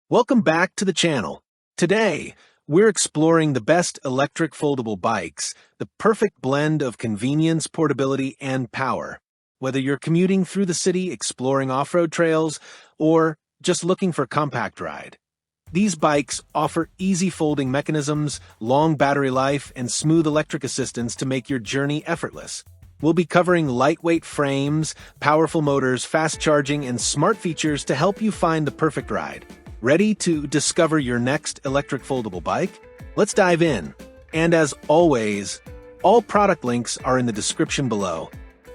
Welcome back to the channel. Today, we're exploring the best electric foldable bikes, the perfect blend of convenience, portability, and power. Whether you're commuting through the city, exploring off-road trails, or just looking for a compact ride. These bikes offer easy folding mechanisms, long battery life, and smooth electric assistance to make your journey effortless. We'll be covering lightweight frames, powerful motors, fast charging, and smart features to help you find the perfect ride. Ready to discover your next electric foldable bike? Let's dive in. And as always, all product links are in the description below.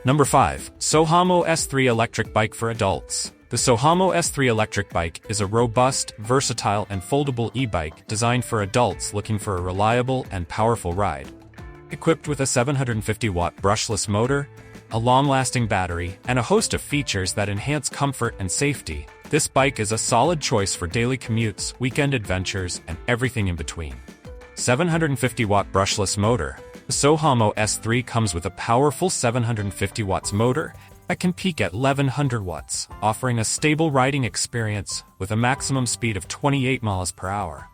Number 5. Sohamo S3 Electric Bike for Adults. The Sohamo S3 electric bike is a robust, versatile, and foldable e-bike designed for adults looking for a reliable and powerful ride. Equipped with a 750-watt brushless motor, a long-lasting battery, and a host of features that enhance comfort and safety, this bike is a solid choice for daily commutes, weekend adventures, and everything in between. 750-watt brushless motor. The Sohamo S3 comes with a powerful 750 watts motor that can peak at 1100 watts, offering a stable riding experience with a maximum speed of 28 miles per hour.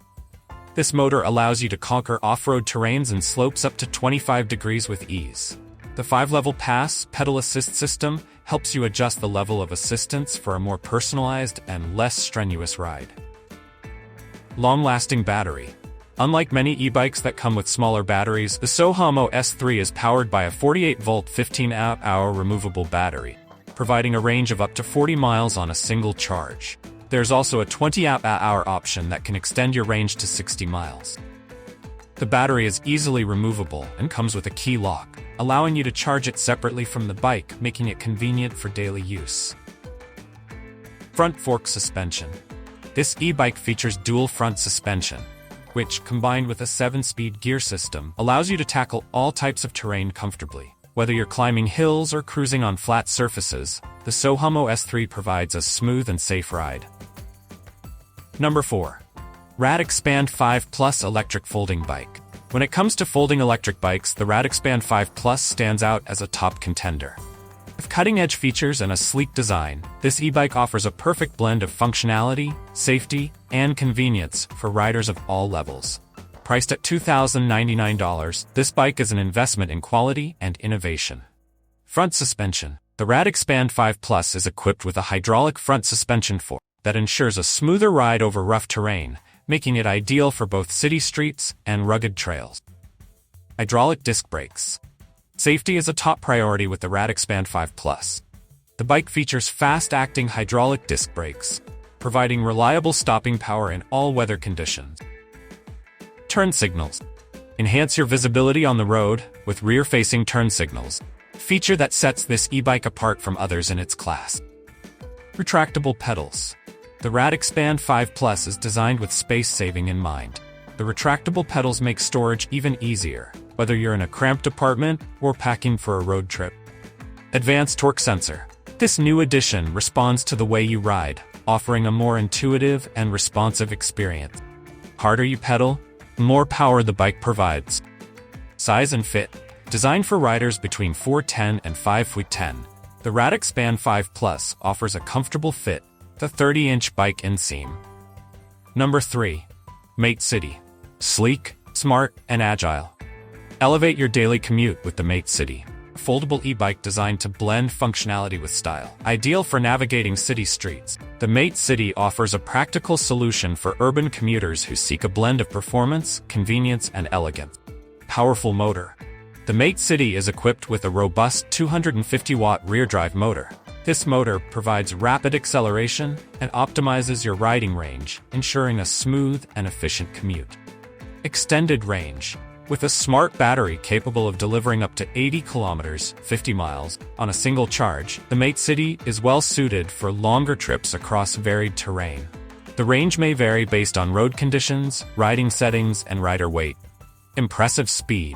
This motor allows you to conquer off-road terrains and slopes up to 25 degrees with ease. The 5-level pass pedal assist system helps you adjust the level of assistance for a more personalized and less strenuous ride. Long-lasting battery. Unlike many e-bikes that come with smaller batteries, the Sohamo S3 is powered by a 48-volt 15-amp-hour removable battery, providing a range of up to 40 miles on a single charge. There's also a 20-amp-hour option that can extend your range to 60 miles. The battery is easily removable and comes with a key lock, allowing you to charge it separately from the bike, making it convenient for daily use. Front fork suspension. This e-bike features dual front suspension, which, combined with a 7-speed gear system, allows you to tackle all types of terrain comfortably. Whether you're climbing hills or cruising on flat surfaces, the Sohamo S3 provides a smooth and safe ride. Number 4. RadXpand 5 Plus Electric Folding Bike. When it comes to folding electric bikes, the RadXpand 5 Plus stands out as a top contender. With cutting-edge features and a sleek design, this e-bike offers a perfect blend of functionality, safety, and convenience for riders of all levels. Priced at $2,099, this bike is an investment in quality and innovation. Front suspension. The RadXpand 5 Plus is equipped with a hydraulic front suspension fork that ensures a smoother ride over rough terrain, making it ideal for both city streets and rugged trails. Hydraulic disc brakes. Safety is a top priority with the RadXpand 5 Plus. The bike features fast-acting hydraulic disc brakes, providing reliable stopping power in all weather conditions. Turn signals. Enhance your visibility on the road with rear-facing turn signals, a feature that sets this e-bike apart from others in its class. Retractable pedals. The RadXpand 5 Plus is designed with space saving in mind. The retractable pedals make storage even easier, whether you're in a cramped apartment or packing for a road trip. Advanced torque sensor. This new addition responds to the way you ride, offering a more intuitive and responsive experience. Harder you pedal, the more power the bike provides. Size and fit. Designed for riders between 4'10" and 5'10", the RadXpand 5 Plus offers a comfortable fit, the 30-inch bike inseam. Number 3. Mate City. Sleek, smart, and agile. Elevate your daily commute with the Mate City, a foldable e-bike designed to blend functionality with style. Ideal for navigating city streets, the Mate City offers a practical solution for urban commuters who seek a blend of performance, convenience, and elegance. Powerful motor. The Mate City is equipped with a robust 250-watt rear-drive motor. This motor provides rapid acceleration and optimizes your riding range, ensuring a smooth and efficient commute. Extended range. With a smart battery capable of delivering up to 80 kilometers, 50 miles, on a single charge, the Mate City is well suited for longer trips across varied terrain. The range may vary based on road conditions, riding settings, and rider weight. Impressive speed.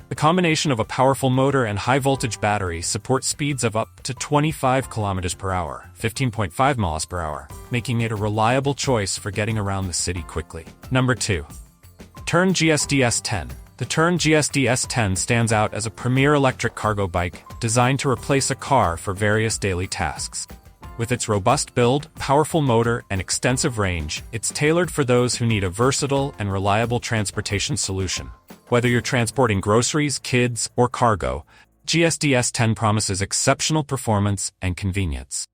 The combination of a powerful motor and high-voltage battery supports speeds of up to 25 km per hour, 15.5 miles per hour, making it a reliable choice for getting around the city quickly. Number 2. Tern GSD S10. The Tern GSD S10 stands out as a premier electric cargo bike designed to replace a car for various daily tasks. With its robust build, powerful motor, and extensive range, it's tailored for those who need a versatile and reliable transportation solution. Whether you're transporting groceries, kids, or cargo, GSD-S10 promises exceptional performance and convenience.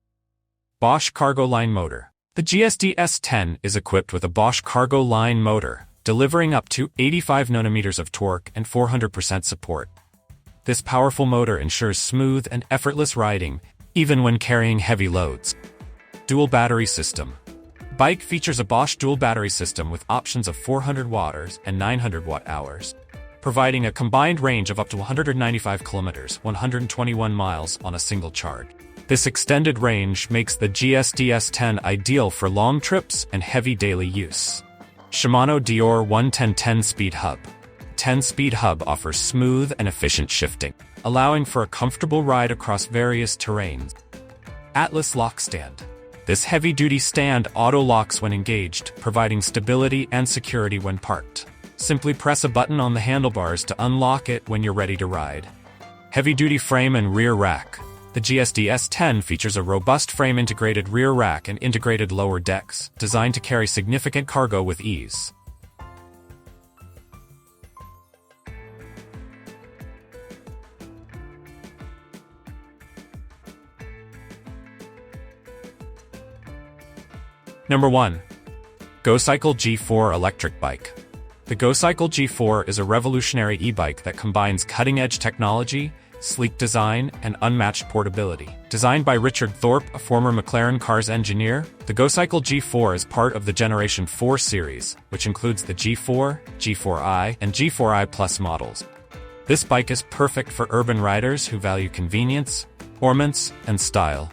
Bosch Cargo Line Motor. The GSD-S10 is equipped with a Bosch Cargo Line motor, delivering up to 85 Nm of torque and 400% support. This powerful motor ensures smooth and effortless riding, even when carrying heavy loads. Dual Battery System. Bike features a Bosch dual battery system with options of 400 watt and 900 watt-hours, providing a combined range of up to 195 kilometers, 121 miles on a single charge. This extended range makes the GSD-S10 ideal for long trips and heavy daily use. Shimano Dior 110 10-Speed Hub. 10-Speed Hub offers smooth and efficient shifting, allowing for a comfortable ride across various terrains. Atlas Lock Stand. This heavy-duty stand auto-locks when engaged, providing stability and security when parked. Simply press a button on the handlebars to unlock it when you're ready to ride. Heavy-duty frame and rear rack. The GSD-S10 features a robust frame-integrated rear rack and integrated lower decks, designed to carry significant cargo with ease. Number 1. GoCycle G4 Electric Bike. The GoCycle G4 is a revolutionary e-bike that combines cutting-edge technology, sleek design, and unmatched portability. Designed by Richard Thorpe, a former McLaren Cars engineer, the GoCycle G4 is part of the Generation 4 series, which includes the G4, G4i, and G4i Plus models. This bike is perfect for urban riders who value convenience, performance, and style.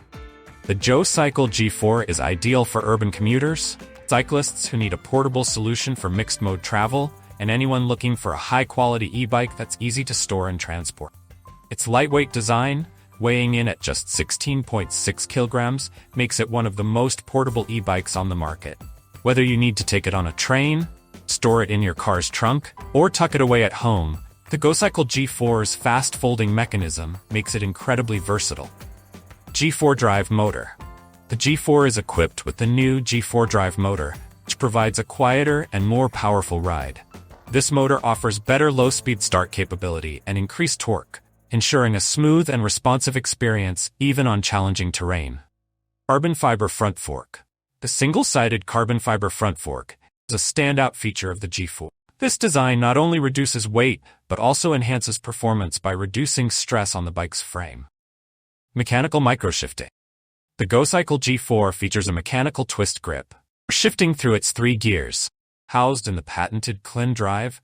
The GoCycle G4 is ideal for urban commuters, cyclists who need a portable solution for mixed-mode travel, and anyone looking for a high-quality e-bike that's easy to store and transport. Its lightweight design, weighing in at just 16.6 kilograms, makes it one of the most portable e-bikes on the market. Whether you need to take it on a train, store it in your car's trunk, or tuck it away at home, the GoCycle G4's fast-folding mechanism makes it incredibly versatile. G4 Drive Motor. The G4 is equipped with the new G4 Drive motor, which provides a quieter and more powerful ride. This motor offers better low-speed start capability and increased torque, ensuring a smooth and responsive experience even on challenging terrain. Carbon Fiber Front Fork. The single-sided carbon fiber front fork is a standout feature of the G4. This design not only reduces weight, but also enhances performance by reducing stress on the bike's frame. Mechanical Microshifting. The GoCycle G4 features a mechanical twist grip, shifting through its 3 gears. Housed in the patented Clean Drive,